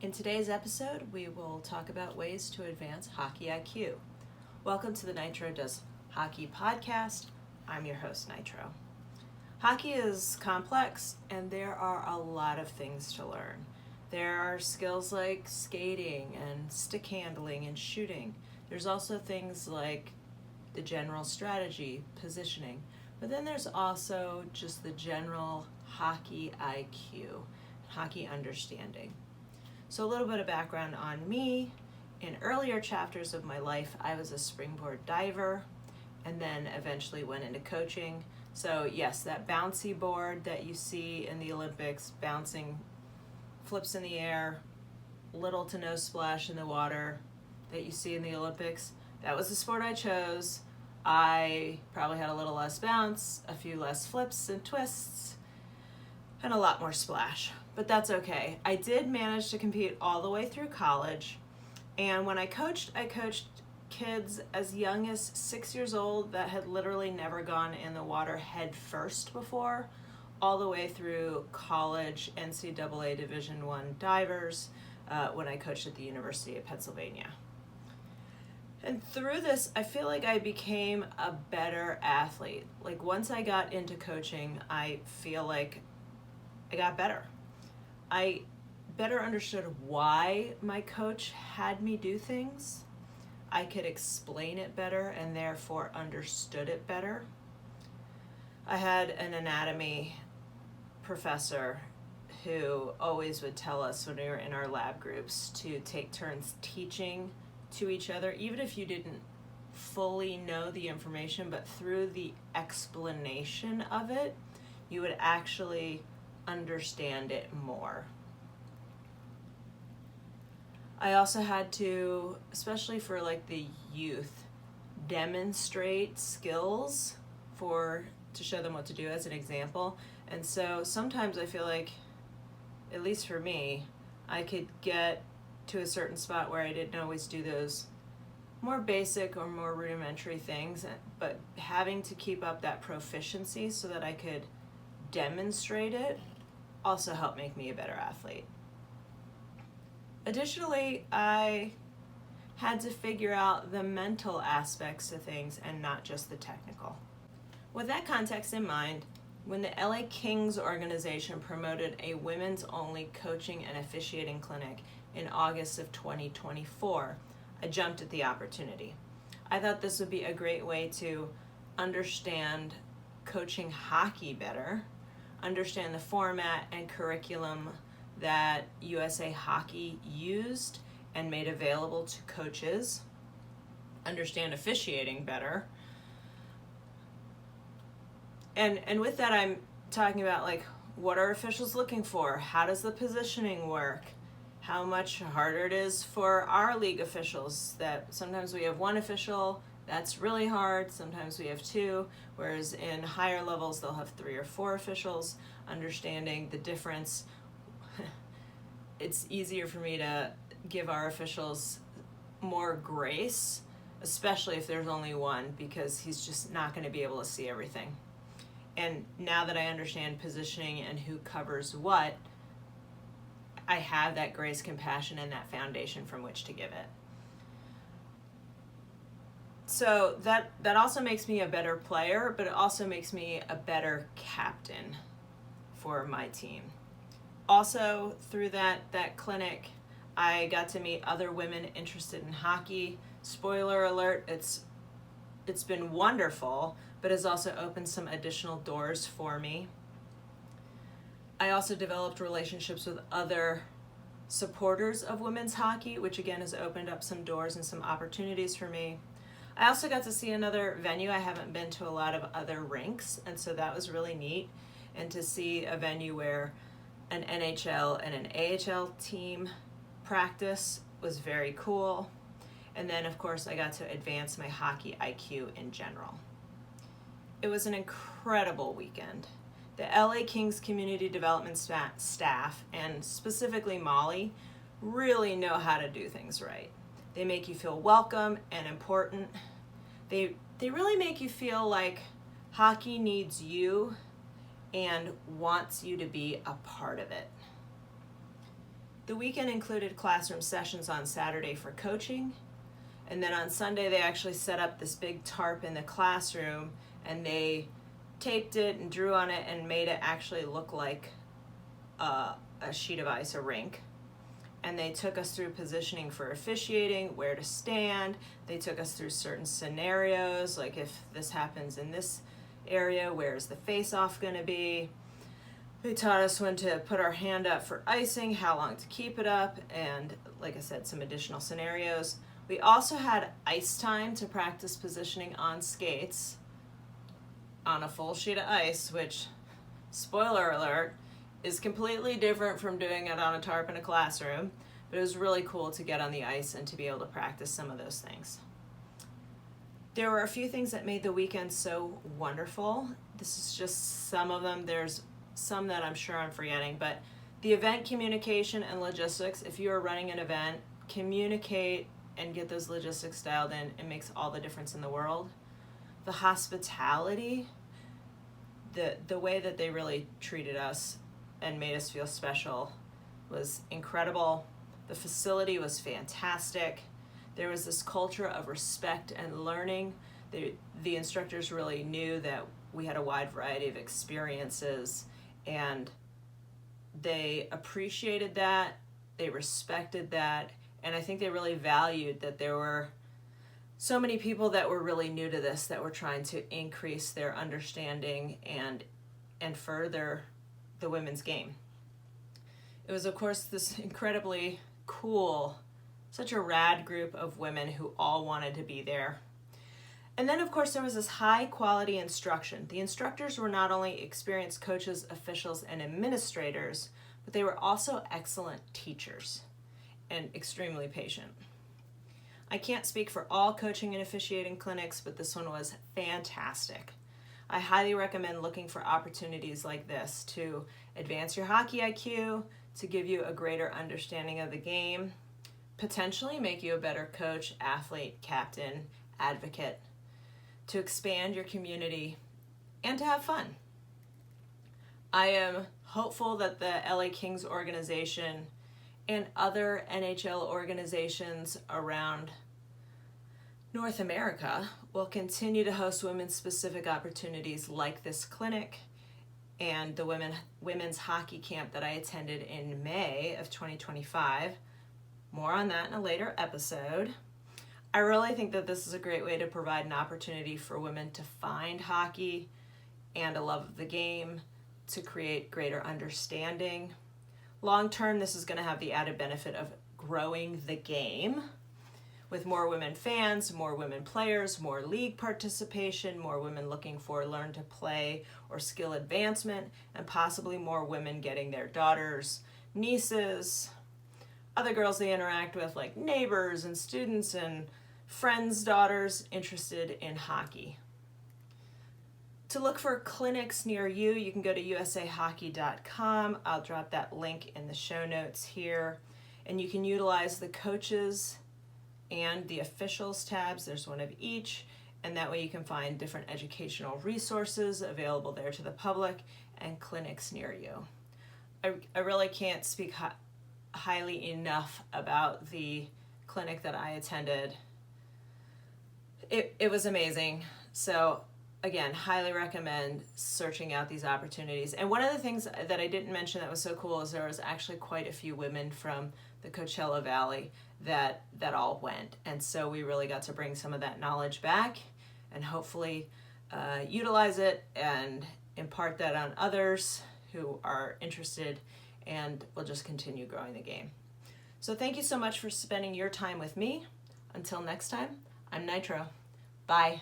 In today's episode, we will talk about ways to advance hockey IQ. Welcome to the NITRO Does Hockey Podcast. I'm your host, Nitro. Hockey is complex, and there are a lot of things to learn. There are skills like skating and stick handling and shooting. There's also things like the general strategy, positioning. But then there's also just the general hockey IQ, hockey understanding. So a little bit of background on me. In earlier chapters of my life, I was a springboard diver and then eventually went into coaching. So yes, that bouncy board that you see in the Olympics, bouncing, flips in the air, little to no splash in the water that you see in the Olympics, that was the sport I chose. I probably had a little less bounce, a few less flips and twists, and a lot more splash. But that's okay. I did manage to compete all the way through college. And when I coached kids as young as 6 years old that had literally never gone in the water head first before, all the way through college NCAA Division I divers when I coached at the University of Pennsylvania. And through this, I feel like I became a better athlete. Like once I got into coaching, I feel like I got better. I better understood why my coach had me do things. I could explain it better and therefore understood it better. I had an anatomy professor who always would tell us when we were in our lab groups to take turns teaching to each other, even if you didn't fully know the information, but through the explanation of it, you would actually understand it more. I also had to, especially for like the youth, demonstrate skills to show them what to do as an example. And so sometimes I feel like, at least for me, I could get to a certain spot where I didn't always do those more basic or more rudimentary things, but having to keep up that proficiency so that I could demonstrate it also helped make me a better athlete. Additionally, I had to figure out the mental aspects of things and not just the technical. With that context in mind, when the LA Kings organization promoted a women's-only coaching and officiating clinic in August of 2024, I jumped at the opportunity. I thought this would be a great way to understand coaching hockey better, understand the format and curriculum that USA Hockey used and made available to coaches, understand officiating better. And with that, I'm talking about like, what are officials looking for? How does the positioning work? How much harder it is for our league officials, that sometimes we have one official, that's really hard. Sometimes we have two, whereas in higher levels, they'll have 3 or 4 officials. Understanding the difference, it's easier for me to give our officials more grace, especially if there's only one, because he's just not going to be able to see everything. And now that I understand positioning and who covers what, I have that grace, compassion, and that foundation from which to give it. So that also makes me a better player, but it also makes me a better captain for my team. Also, through that clinic, I got to meet other women interested in hockey. Spoiler alert, it's been wonderful, but has also opened some additional doors for me. I also developed relationships with other supporters of women's hockey, which again has opened up some doors and some opportunities for me. I also got to see another venue. I haven't been to a lot of other rinks, and so that was really neat. And to see a venue where an NHL and an AHL team practice was very cool. And then, of course, I got to advance my hockey IQ in general. It was an incredible weekend. The LA Kings community development staff, and specifically Molly, really know how to do things right. They make you feel welcome and important. They really make you feel like hockey needs you and wants you to be a part of it. The weekend included classroom sessions on Saturday for coaching, and then on Sunday they actually set up this big tarp in the classroom, and they taped it and drew on it and made it actually look like a sheet of ice, a rink. And they took us through positioning for officiating, where to stand. They took us through certain scenarios, like if this happens in this area, where's the face-off going to be? They taught us when to put our hand up for icing, how long to keep it up, and like I said, some additional scenarios. We also had ice time to practice positioning on skates on a full sheet of ice, which, spoiler alert, is completely different from doing it on a tarp in a classroom, but it was really cool to get on the ice and to be able to practice some of those things. There were a few things that made the weekend so wonderful. This is just some of them. There's some that I'm sure I'm forgetting, but the event communication and logistics, if you're running an event, communicate and get those logistics dialed in. It makes all the difference in the world. The hospitality, the way that they really treated us and made us feel special was incredible. The facility was fantastic. There was this culture of respect and learning. The instructors really knew that we had a wide variety of experiences, and they appreciated that, they respected that, and I think they really valued that there were so many people that were really new to this, that were trying to increase their understanding and further the women's game. It was, of course, this incredibly cool, such a rad group of women who all wanted to be there. And then, of course, there was this high quality instruction. The instructors were not only experienced coaches, officials, and administrators, but they were also excellent teachers and extremely patient. I can't speak for all coaching and officiating clinics, but this one was fantastic. I highly recommend looking for opportunities like this to advance your hockey IQ, to give you a greater understanding of the game, potentially make you a better coach, athlete, captain, advocate, to expand your community, and to have fun. I am hopeful that the LA Kings organization and other NHL organizations around North America will continue to host women's-specific opportunities like this clinic and the women's hockey camp that I attended in May of 2025. More on that in a later episode. I really think that this is a great way to provide an opportunity for women to find hockey and a love of the game, to create greater understanding. Long term, this is going to have the added benefit of growing the game with more women fans, more women players, more league participation, more women looking for learn to play or skill advancement, and possibly more women getting their daughters, nieces, other girls they interact with, like neighbors and students and friends' daughters interested in hockey. To look for clinics near you, you can go to usahockey.com. I'll drop that link in the show notes here. And you can utilize the coaches and the officials tabs. There's one of each. And that way you can find different educational resources available there to the public and clinics near you. I really can't speak highly enough about the clinic that I attended. It was amazing. So again, highly recommend searching out these opportunities. And one of the things that I didn't mention that was so cool is there was actually quite a few women from the Coachella Valley that all went. And so we really got to bring some of that knowledge back and hopefully utilize it and impart that on others who are interested, and we'll just continue growing the game. So thank you so much for spending your time with me. Until next time, I'm Nitro. Bye.